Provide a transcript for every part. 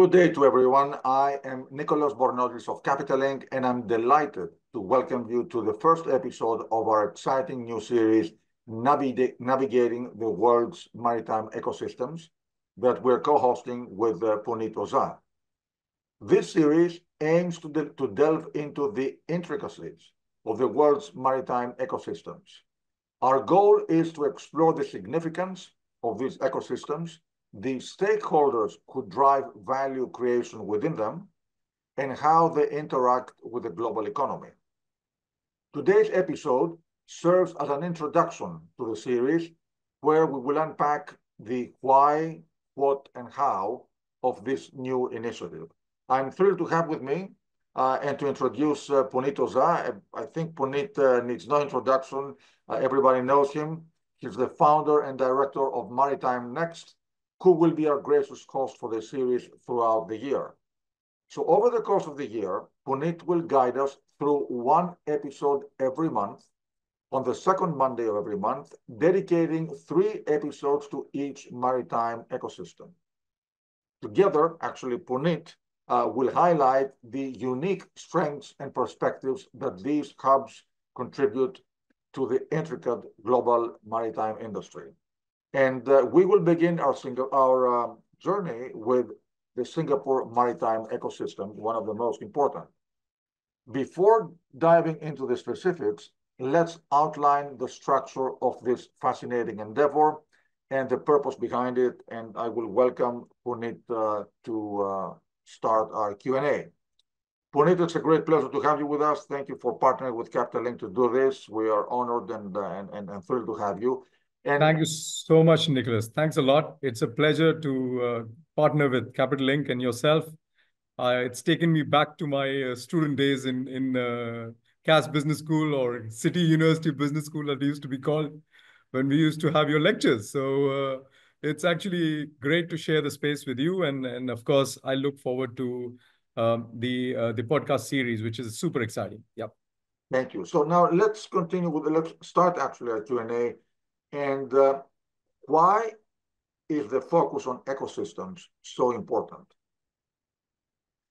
Good day to everyone. I am Nicolas Bornozis of Capital Inc., and I'm delighted to welcome you to the first episode of our exciting new series, Navigating the World's Maritime Ecosystems, that we're co-hosting with Punit Oza. This series aims to delve into the intricacies of the world's maritime ecosystems. Our goal is to explore the significance of these ecosystems, the stakeholders who drive value creation within them, and how they interact with the global economy. Today's episode serves as an introduction to the series, where we will unpack the why, what, and how of this new initiative. I'm thrilled to have with me and to introduce Punit Oza. I think Punit needs no introduction. Everybody knows him. He's the founder and director of Maritime NXT, who will be our gracious host for the series throughout the year. So over the course of the year, Punit will guide us through one episode every month on the second Monday of every month, dedicating 3 episodes to each maritime ecosystem. Together, actually, Punit will highlight the unique strengths and perspectives that these hubs contribute to the intricate global maritime industry. And we will begin our journey with the Singapore maritime ecosystem, one of the most important. Before diving into the specifics, let's outline the structure of this fascinating endeavor and the purpose behind it. And I will welcome Punit to start our Q&A. Punit, it's a great pleasure to have you with us. Thank you for partnering with Capital Link to do this. We are honored and thrilled to have you. And thank you so much, Nicholas. Thanks a lot. It's a pleasure to partner with Capital Link and yourself. It's taken me back to my student days in Cass Business School, or City University Business School, as it used to be called, when we used to have your lectures. So it's actually great to share the space with you. And of course, I look forward to the podcast series, which is super exciting. Yep. Thank you. So now let's start actually our Q&A. And why is the focus on ecosystems so important?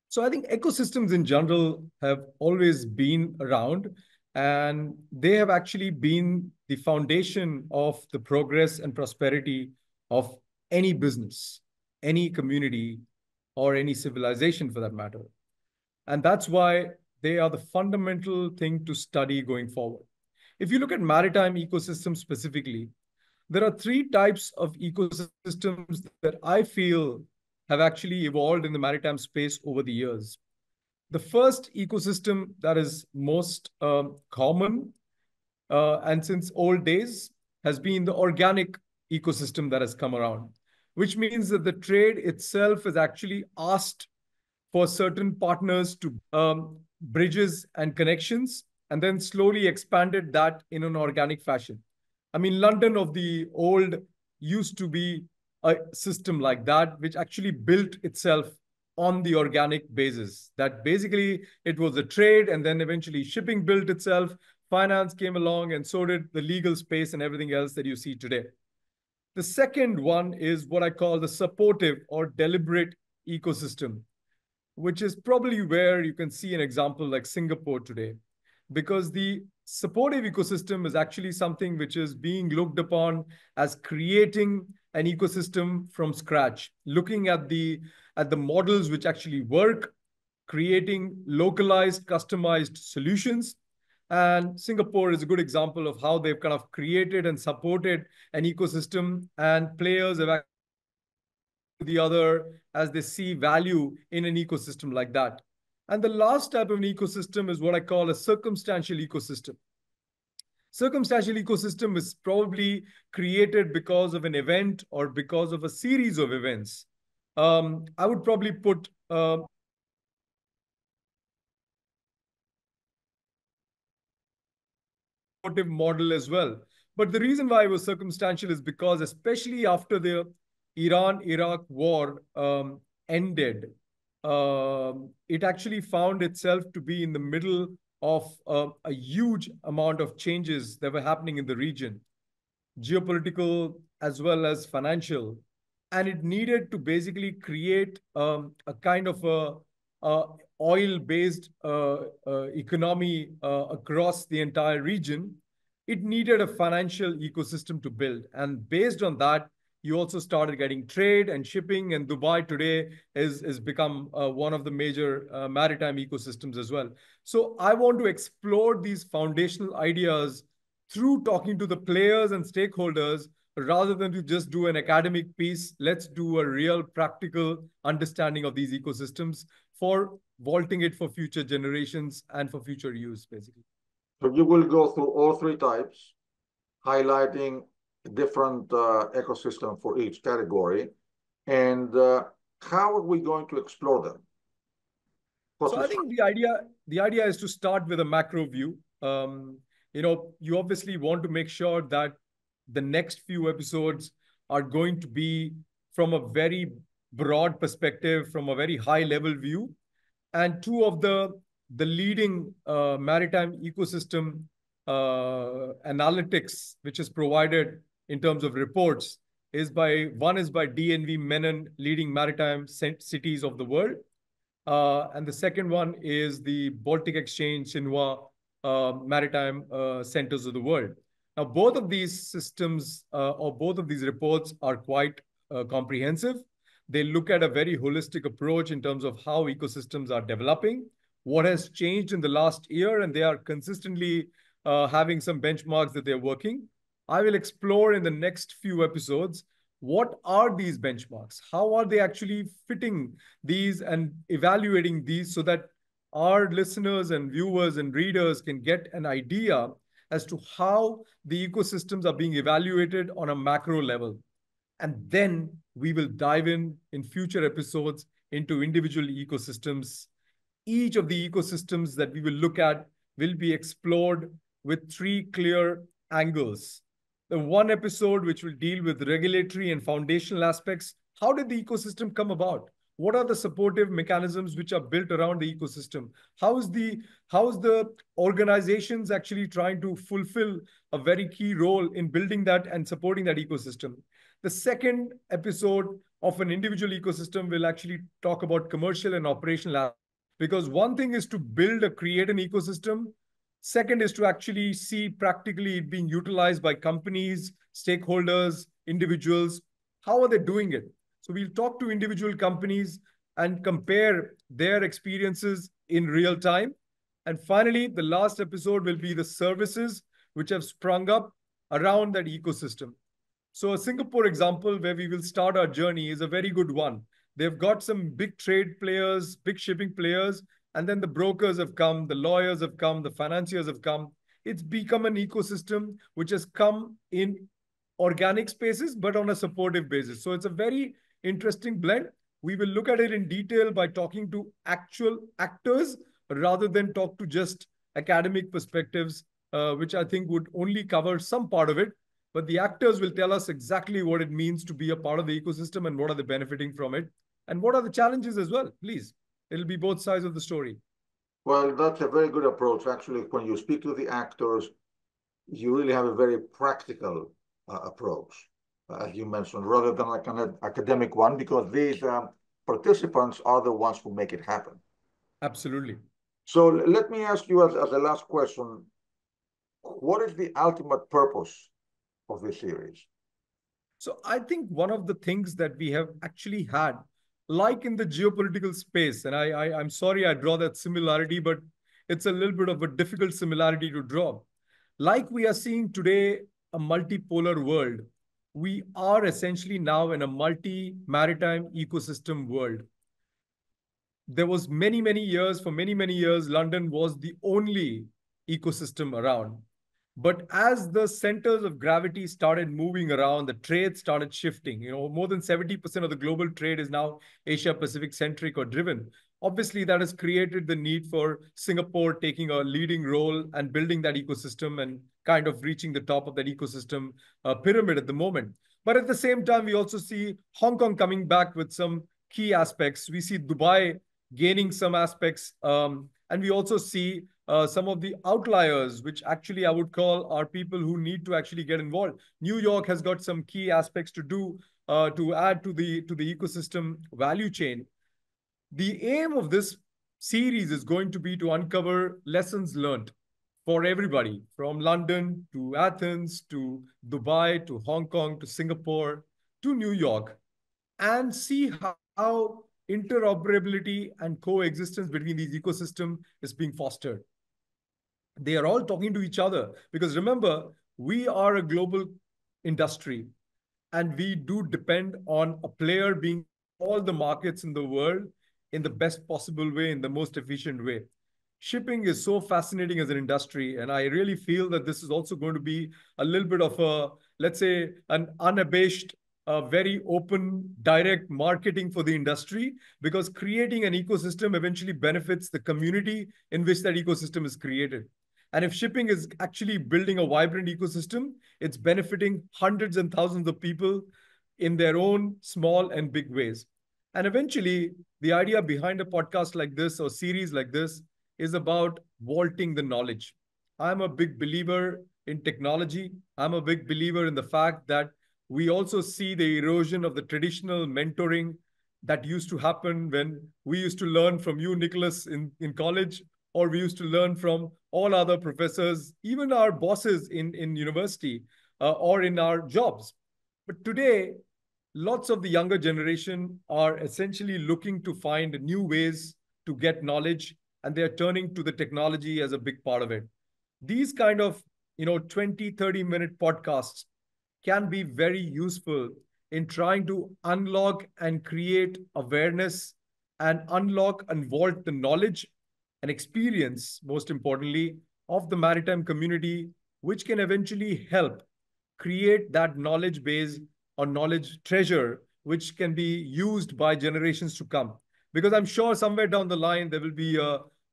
So I think ecosystems in general have always been around, and they have actually been the foundation of the progress and prosperity of any business, any community, or any civilization for that matter. And that's why they are the fundamental thing to study going forward. If you look at maritime ecosystems specifically, there are 3 types of ecosystems that I feel have actually evolved in the maritime space over the years. The first ecosystem that is most common and since old days has been the organic ecosystem that has come around, which means that the trade itself has actually asked for certain partners to bridges and connections, and then slowly expanded that in an organic fashion. I mean, London of the old used to be a system like that, which actually built itself on the organic basis. That basically it was a trade, and then eventually shipping built itself, finance came along, and so did the legal space and everything else that you see today. The second one is what I call the supportive or deliberate ecosystem, which is probably where you can see an example like Singapore today, because the supportive ecosystem is actually something which is being looked upon as creating an ecosystem from scratch, looking at the models which actually work, creating localized, customized solutions. And Singapore is a good example of how they've kind of created and supported an ecosystem, and players have the other as they see value in an ecosystem like that. And the last type of an ecosystem is what I call a circumstantial ecosystem. Circumstantial ecosystem is probably created because of an event or because of a series of events. I would probably put model as well. But the reason why it was circumstantial is because, especially after the Iran-Iraq war ended, it actually found itself to be in the middle of a huge amount of changes that were happening in the region, geopolitical as well as financial. and it needed to basically create a kind of a oil-based economy across the entire region. It needed a financial ecosystem to build. And based on that, you also started getting trade and shipping, and Dubai today is become one of the major maritime ecosystems as well. So I want to explore these foundational ideas through talking to the players and stakeholders rather than to just do an academic piece. Let's do a real practical understanding of these ecosystems for vaulting it for future generations and for future use, basically. So you will go through all three types, highlighting different ecosystem for each category. And how are we going to explore them? So I think the idea is to start with a macro view. You obviously want to make sure that the next few episodes are going to be from a very broad perspective, from a very high level view. And two of the leading maritime ecosystem analytics, which is provided in terms of reports, one is by DNV Menon, leading maritime cities of the world, and the second one is the Baltic Exchange Xinhua maritime centers of the world. Now, both of these systems or both of these reports are quite comprehensive. They look at a very holistic approach in terms of how ecosystems are developing, what has changed in the last year, and they are consistently having some benchmarks that they're working. I will explore in the next few episodes what are these benchmarks? How are they actually fitting these and evaluating these so that our listeners and viewers and readers can get an idea as to how the ecosystems are being evaluated on a macro level. And then we will dive in future episodes into individual ecosystems. Each of the ecosystems that we will look at will be explored with three clear angles. The one episode which will deal with regulatory and foundational aspects. How did the ecosystem come about? What are the supportive mechanisms which are built around the ecosystem? How is the organizations actually trying to fulfill a very key role in building that and supporting that ecosystem? The second episode of an individual ecosystem will actually talk about commercial and operational aspects, because one thing is to create an ecosystem. Second is to actually see practically it being utilized by companies, stakeholders, individuals. How are they doing it? So we'll talk to individual companies and compare their experiences in real time. And finally, the last episode will be the services which have sprung up around that ecosystem. So a Singapore example where we will start our journey is a very good one. They've got some big trade players, big shipping players, and then the brokers have come, the lawyers have come, the financiers have come. It's become an ecosystem which has come in organic spaces, but on a supportive basis. So it's a very interesting blend. We will look at it in detail by talking to actual actors rather than talk to just academic perspectives, which I think would only cover some part of it. But the actors will tell us exactly what it means to be a part of the ecosystem and what are they benefiting from it and what are the challenges as well. Please, it'll be both sides of the story. Well, that's a very good approach. Actually, when you speak to the actors, you really have a very practical approach, as you mentioned, rather than like an academic one, because these participants are the ones who make it happen. Absolutely. So let me ask you as a last question, what is the ultimate purpose of this series? So I think one of the things that we have actually had, like in the geopolitical space, and I'm sorry I draw that similarity, but it's a little bit of a difficult similarity to draw. Like we are seeing today, a multipolar world, we are essentially now in a multi-maritime ecosystem world. There was for many years, London was the only ecosystem around. But as the centers of gravity started moving around, the trade started shifting. More than 70% of the global trade is now Asia Pacific centric or driven. Obviously, that has created the need for Singapore taking a leading role and building that ecosystem and kind of reaching the top of that ecosystem pyramid at the moment. But at the same time, we also see Hong Kong coming back with some key aspects. We see Dubai gaining some aspects. And we also see some of the outliers, which actually I would call are people who need to actually get involved. New York has got some key aspects to do. to add to the ecosystem value chain. The aim of this series is going to be to uncover lessons learned for everybody, from London to Athens to Dubai to Hong Kong to Singapore to New York, and see how interoperability and coexistence between these ecosystems is being fostered. They are all talking to each other because remember, we are a global industry and we do depend on a player being in all the markets in the world in the best possible way, in the most efficient way. Shipping is so fascinating as an industry, and I really feel that this is also going to be a little bit of a, let's say, an unabashed, very open, direct marketing for the industry, because creating an ecosystem eventually benefits the community in which that ecosystem is created. And if shipping is actually building a vibrant ecosystem, it's benefiting hundreds and thousands of people in their own small and big ways. And eventually, the idea behind a podcast like this or series like this is about vaulting the knowledge. I'm a big believer in technology. I'm a big believer in the fact that we also see the erosion of the traditional mentoring that used to happen when we used to learn from you, Nicolas, in college, or we used to learn from all other professors, even our bosses in university or in our jobs. But today, lots of the younger generation are essentially looking to find new ways to get knowledge, and they're turning to the technology as a big part of it. These kind of 20-30 minute podcasts can be very useful in trying to unlock and create awareness and unlock and vault the knowledge and experience, most importantly, of the maritime community, which can eventually help create that knowledge base or knowledge treasure, which can be used by generations to come. Because I'm sure somewhere down the line, there will be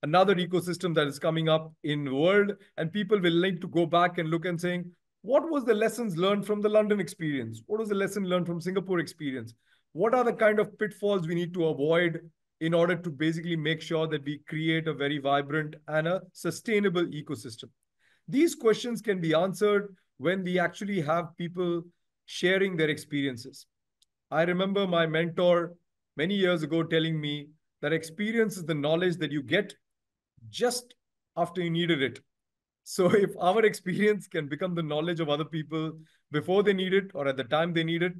another ecosystem that is coming up in the world, and people will need to go back and look and saying, what was the lessons learned from the London experience? What was the lesson learned from Singapore experience? What are the kind of pitfalls we need to avoid in order to basically make sure that we create a very vibrant and a sustainable ecosystem? These questions can be answered when we actually have people sharing their experiences. I remember my mentor many years ago telling me that experience is the knowledge that you get just after you needed it. So if our experience can become the knowledge of other people before they need it or at the time they need it,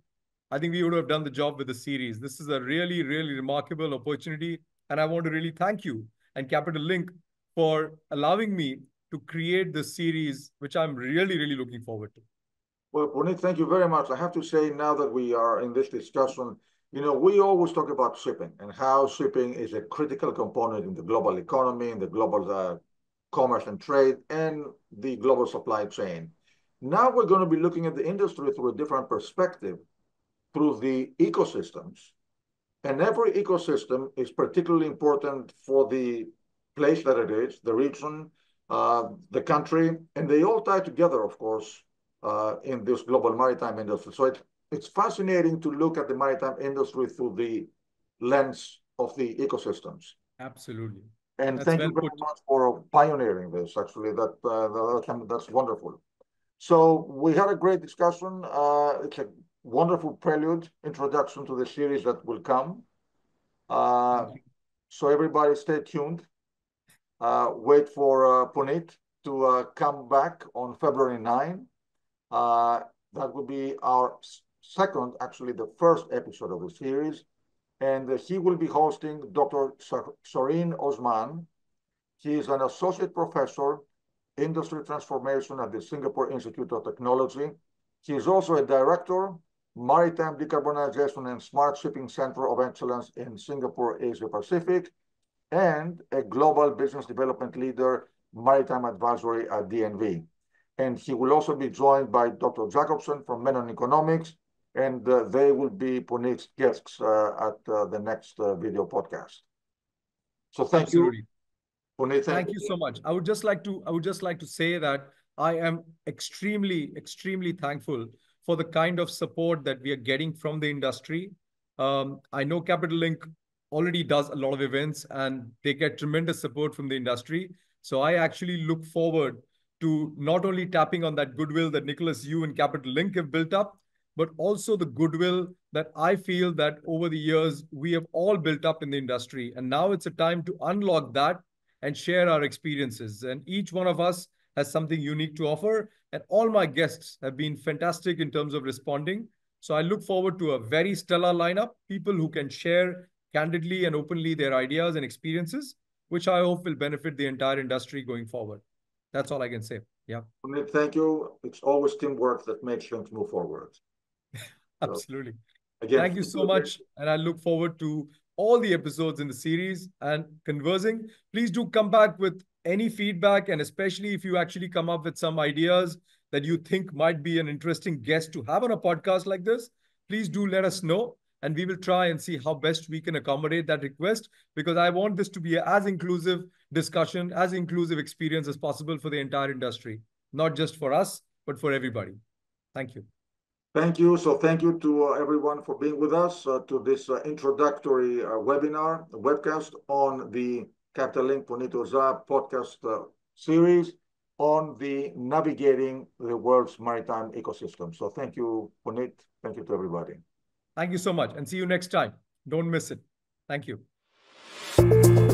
I think we would have done the job with the series. This is a really, really remarkable opportunity. And I want to really thank you and Capital Link for allowing me to create this series, which I'm really, really looking forward to. Well, Punit, thank you very much. I have to say, now that we are in this discussion, we always talk about shipping and how shipping is a critical component in the global economy, in the global commerce and trade, and the global supply chain. Now we're going to be looking at the industry through a different perspective, through the ecosystems. And every ecosystem is particularly important for the place that it is, the region, the country, and they all tie together, of course, in this global maritime industry. So it's fascinating to look at the maritime industry through the lens of the ecosystems. Absolutely. And That's thank well you very put. much for pioneering this, actually. That's wonderful. So we had a great discussion. It's a wonderful prelude, introduction to the series that will come. So everybody stay tuned. Wait for Punit to come back on February 9. That will be our second, actually the first episode of the series. And he will be hosting Dr. Sorin Osman. He is an associate professor, industry transformation at the Singapore Institute of Technology. He is also a director, Maritime Decarbonization and Smart Shipping Center of Excellence in Singapore, Asia Pacific, and a global business development leader, maritime advisory at DNV. And he will also be joined by Dr. Jacobson from Menon Economics, and they will be Punit's guests at the next video podcast. So thank Absolutely. you, Punit. Thank you so much. I would just like to say that I am extremely, extremely thankful for the kind of support that we are getting from the industry. I know Capital Link already does a lot of events and they get tremendous support from the industry. So I actually look forward to not only tapping on that goodwill that Nicolas, you and Capital Link have built up, but also the goodwill that I feel that over the years we have all built up in the industry. And now it's a time to unlock that and share our experiences. And each one of us has something unique to offer. And all my guests have been fantastic in terms of responding. So I look forward to a very stellar lineup, people who can share candidly and openly their ideas and experiences, which I hope will benefit the entire industry going forward. That's all I can say. Yeah. Punit, thank you. It's always teamwork that makes things move forward. So, Absolutely. again, Thank you so much. And I look forward to all the episodes in the series and conversing. Please do come back with any feedback, and especially if you actually come up with some ideas that you think might be an interesting guest to have on a podcast like this, please do let us know. And we will try and see how best we can accommodate that request, because I want this to be as inclusive discussion, as inclusive experience as possible for the entire industry, not just for us, but for everybody. Thank you. Thank you. So thank you to everyone for being with us to this introductory webinar, webcast on the Capital Link Punit Oza podcast series on the navigating the world's maritime ecosystem. So thank you, Punit. Thank you to everybody. Thank you so much, and see you next time. Don't miss it. Thank you.